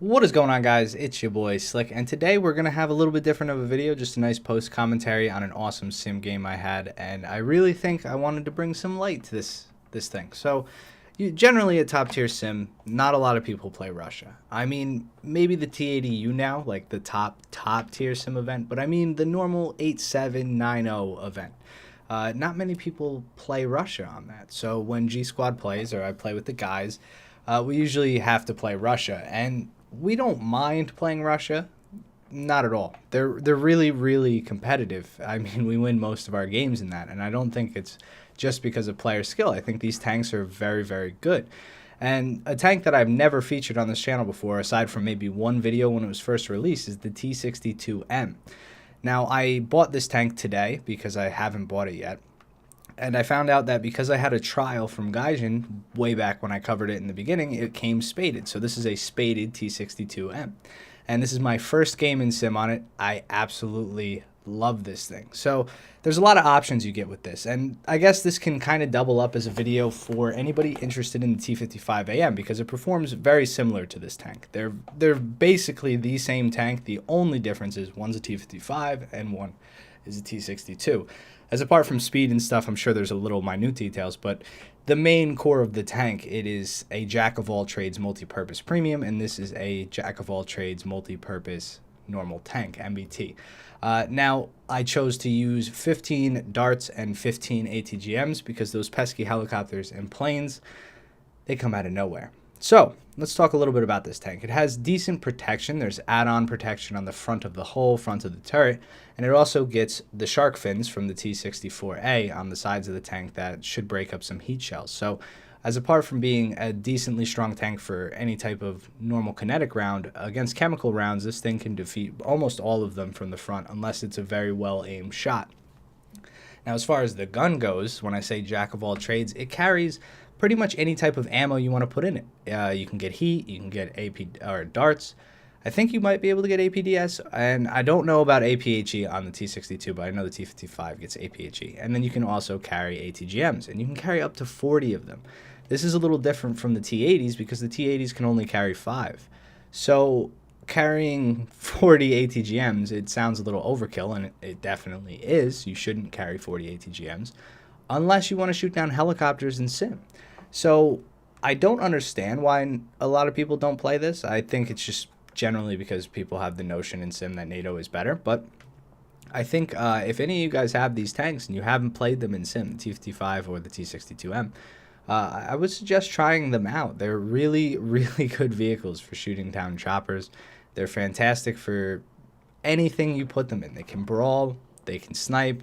What is going on, guys? It's your boy Slick, and today we're going to have a little bit different of a video, just a nice post commentary on an awesome sim game I had, and I really think I wanted to bring some light to this thing. So, generally a top tier sim, not a lot of people play Russia. I mean, maybe the T80U now, like the top tier sim event, but I mean the normal 8790 event. Not many people play Russia on that. So when G Squad plays, or I play with the guys, we usually have to play Russia, and we don't mind playing Russia. Not at all. They're really competitive. I mean, we win most of our games in that, and I don't think it's just because of player skill. I think these tanks are very good. And a tank that I've never featured on this channel before, aside from maybe one video when it was first released, is the T62M. Now, I bought this tank today because I haven't bought it yet. And I found out that because I had a trial from Gaijin way back when I covered it in the beginning, it came spaded. So this is a spaded T62M. And this is my first game in sim on it. I absolutely love this thing. So there's a lot of options you get with this. And I guess this can kind of double up as a video for anybody interested in the T55AM because it performs very similar to this tank. They're basically the same tank. The only difference is one's a T55 and one is a T62. As apart from speed and stuff, I'm sure there's a little minute details, but the main core of the tank, it is a jack of all trades multi-purpose premium, and this is a jack of all trades multi-purpose normal tank, MBT. Now, I chose to use 15 darts and 15 ATGMs because those pesky helicopters and planes, they come out of nowhere. So, let's talk a little bit about this tank. It has decent protection. There's add-on protection on the front of the hull, front of the turret, and it also gets the shark fins from the T64A on the sides of the tank that should break up some heat shells. So, as apart from being a decently strong tank for any type of normal kinetic round, against chemical rounds, this thing can defeat almost all of them from the front unless it's a very well-aimed shot. Now, as far as the gun goes, when I say jack of all trades, it carries pretty much any type of ammo you want to put in it. You can get heat, you can get AP or darts. I think you might be able to get APDS, and I don't know about APHE on the T62, but I know the T55 gets APHE. And then you can also carry ATGMs, and you can carry up to 40 of them. This is a little different from the T80s because the T80s can only carry 5. So carrying 40 ATGMs, it sounds a little overkill, and it definitely is. You shouldn't carry 40 ATGMs unless you want to shoot down helicopters in sim. So I don't understand why a lot of people don't play this. I think it's just generally because people have the notion in sim that NATO is better. But I think if any of you guys have these tanks and you haven't played them in sim, the T55 or the T62M, I would suggest trying them out. They're really good vehicles for shooting down choppers. They're fantastic for anything you put them in. They can brawl, they can snipe,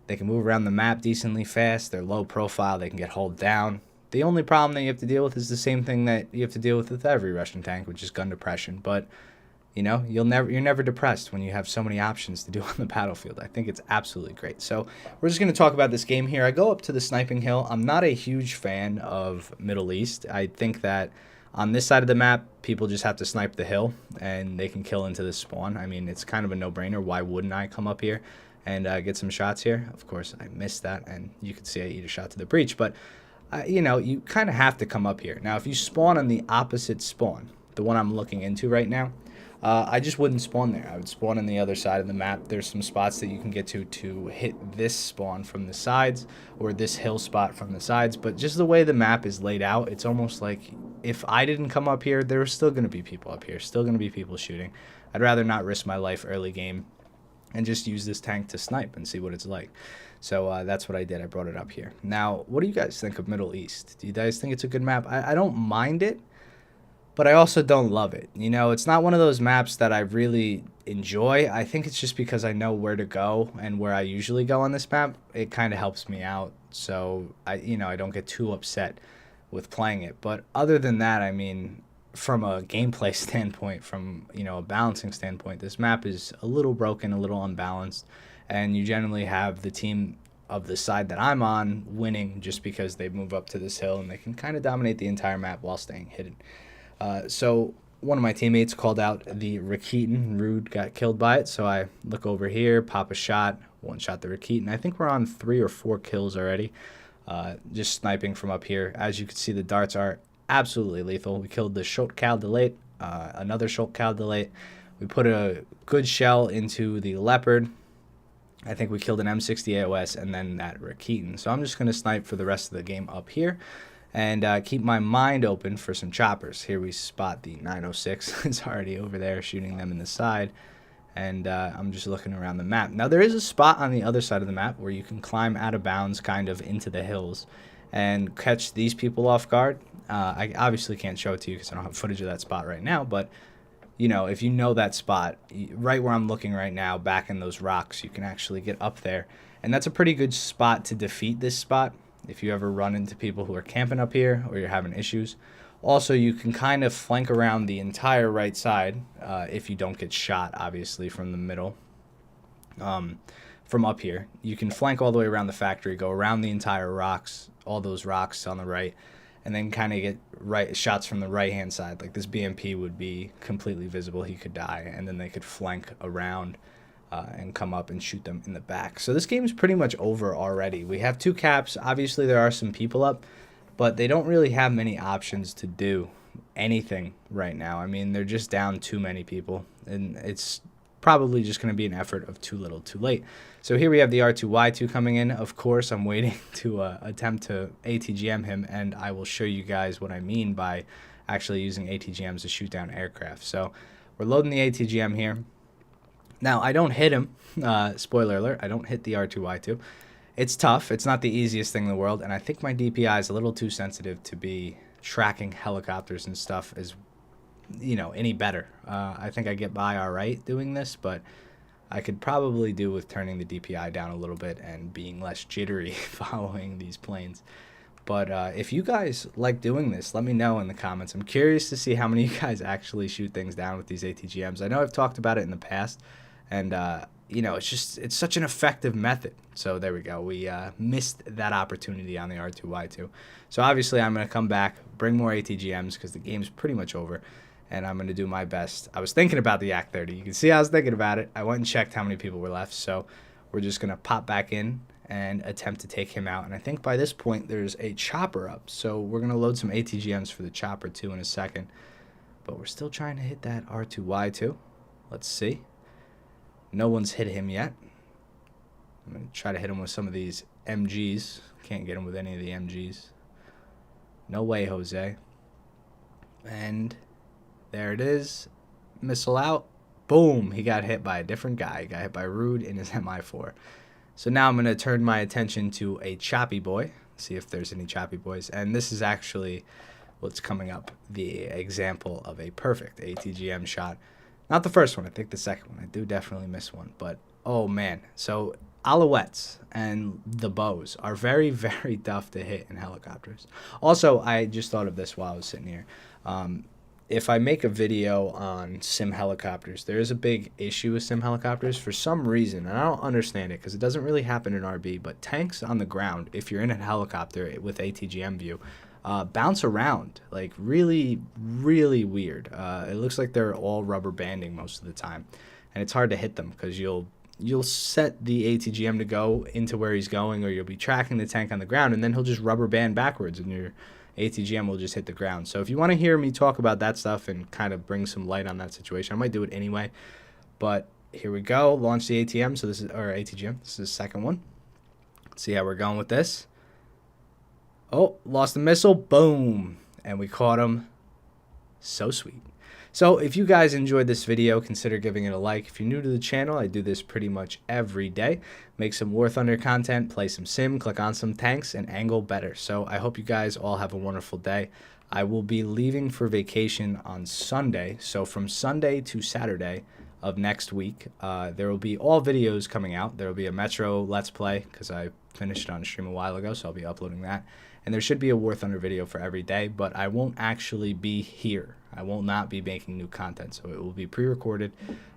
they can move around the map decently fast. They're low profile, they can get hulled down. The only problem that you have to deal with is the same thing that you have to deal with every Russian tank, which is gun depression. But you know, you're never depressed when you have so many options to do on the battlefield. I think it's absolutely great. So we're just going to talk about this game here. I go up to the sniping hill. I'm not a huge fan of Middle East. I think that on this side of the map, people just have to snipe the hill and they can kill into the spawn. I mean, it's kind of a no-brainer. Why wouldn't I come up here and get some shots here? Of course, I missed that, and you can see I eat a shot to the breach. But you know, you kind of have to come up here. Now, if you spawn on the opposite spawn, the one I'm looking into right now, I just wouldn't spawn there. I would spawn on the other side of the map. There's some spots that you can get to hit this spawn from the sides or this hill spot from the sides. But just the way the map is laid out, it's almost like if I didn't come up here, there are still going to be people up here, still going to be people shooting. I'd rather not risk my life early game and just use this tank to snipe and see what it's like. So that's what I did. I brought it up here. Now, what do you guys think of Middle East? Do you guys think it's a good map? I don't mind it, but I also don't love it. You know, it's not one of those maps that I really enjoy. I think it's just because I know where to go and where I usually go on this map. It kind of helps me out, so I don't get too upset with playing it. But other than that, I mean, from a gameplay standpoint, from a balancing standpoint, this map is a little broken, a little unbalanced, and you generally have the team of the side that I'm on winning just because they move up to this hill and they can kind of dominate the entire map while staying hidden. So one of my teammates called out the Rakitin. Rude got killed by it, so I look over here, pop a shot, one shot the Rakitin. I think we're on 3 or 4 kills already, just sniping from up here. As you can see, the darts are absolutely lethal. We killed the Shot Cal Delate another Schultz Caldilate. We put a good shell into the Leopard. I think we killed an M60 AOS and then that Rakitin. So I'm just going to snipe for the rest of the game up here and keep my mind open for some choppers. Here we spot the 906. It's already over there shooting them in the side. And I'm just looking around the map. Now, there is a spot on the other side of the map where you can climb out of bounds kind of into the hills and catch these people off guard. I obviously can't show it to you because I don't have footage of that spot right now, but you know, if you know that spot, right where I'm looking right now, back in those rocks, you can actually get up there. And that's a pretty good spot to defeat this spot if you ever run into people who are camping up here or you're having issues. Also, you can kind of flank around the entire right side if you don't get shot, obviously, from the middle. From up here, you can flank all the way around the factory, go around the entire rocks, all those rocks on the right, and then kind of get shots from the right-hand side. Like this BMP would be completely visible. He could die, and then they could flank around and come up and shoot them in the back. So this game is pretty much over already. We have 2 caps. Obviously, there are some people up, but they don't really have many options to do anything right now. I mean, they're just down too many people, and it's probably just going to be an effort of too little too late. So here we have the R2Y2 coming in. Of course, I'm waiting to attempt to ATGM him, and I will show you guys what I mean by actually using ATGMs to shoot down aircraft. So we're loading the ATGM here. Now, I don't hit him. Spoiler alert, I don't hit the R2Y2. It's tough. It's not the easiest thing in the world, and I think my DPI is a little too sensitive to be tracking helicopters and stuff as, you know, any better. I think I get by all right doing this, but I could probably do with turning the DPI down a little bit and being less jittery following these planes. But if you guys like doing this, let me know in the comments. I'm curious to see how many of you guys actually shoot things down with these ATGMs. I know I've talked about it in the past, and you know, it's such an effective method. So there we go. We missed that opportunity on the R2Y2. So obviously I'm going to come back, bring more ATGMs because the game's pretty much over, and I'm going to do my best. I was thinking about the Yak 30. You can see I was thinking about it. I went and checked how many people were left. So we're just going to pop back in and attempt to take him out. And I think by this point there's a chopper up. So we're going to load some ATGMs for the chopper too in a second. But we're still trying to hit that R2Y2. Let's see. No one's hit him yet. I'm going to try to hit him with some of these MGs. Can't get him with any of the MGs. No way, Jose. And there it is. Missile out. Boom. He got hit by a different guy. He got hit by Rude in his MI4. So now I'm going to turn my attention to a choppy boy. See if there's any choppy boys. And this is actually what's coming up. The example of a perfect ATGM shot. Not the first one. I think the second one. I do definitely miss one. But, oh, man. So, Alouettes and the bows are very, very tough to hit in helicopters. Also, I just thought of this while I was sitting here. If I make a video on sim helicopters, there is a big issue with sim helicopters for some reason, and I don't understand it because it doesn't really happen in RB, but tanks on the ground, if you're in a helicopter with ATGM view, bounce around like really, really weird. It looks like they're all rubber banding most of the time, and it's hard to hit them because you'll set the ATGM to go into where he's going, or you'll be tracking the tank on the ground, and then he'll just rubber band backwards, and your ATGM will just hit the ground. So if you want to hear me talk about that stuff and kind of bring some light on that situation, I might do it anyway. But here we go. Launch the ATM. So this is our ATGM. This is the second one. Let's see how we're going with this. Oh, lost the missile. Boom. And we caught him. So sweet. So if you guys enjoyed this video, consider giving it a like. If you're new to the channel, I do this pretty much every day. Make some War Thunder content, play some sim, click on some tanks, and angle better. So I hope you guys all have a wonderful day. I will be leaving for vacation on Sunday. So from Sunday to Saturday of next week, there will be all videos coming out. There will be a Metro Let's Play because I finished it on stream a while ago, so I'll be uploading that. And there should be a War Thunder video for every day, but I won't actually be here. I will not be making new content, so it will be pre-recorded.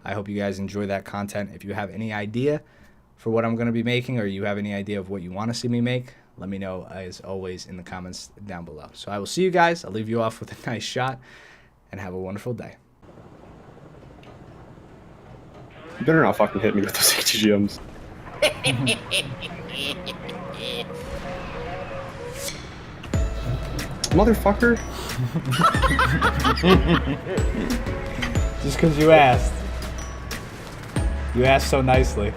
I hope you guys enjoy that content. If you have any idea for what I'm going to be making, or you have any idea of what you want to see me make, let me know, as always, in the comments down below. So I will see you guys. I'll leave you off with a nice shot, and have a wonderful day. You better not fucking hit me with those ATGMs. Motherfucker. Just because you asked. You asked so nicely.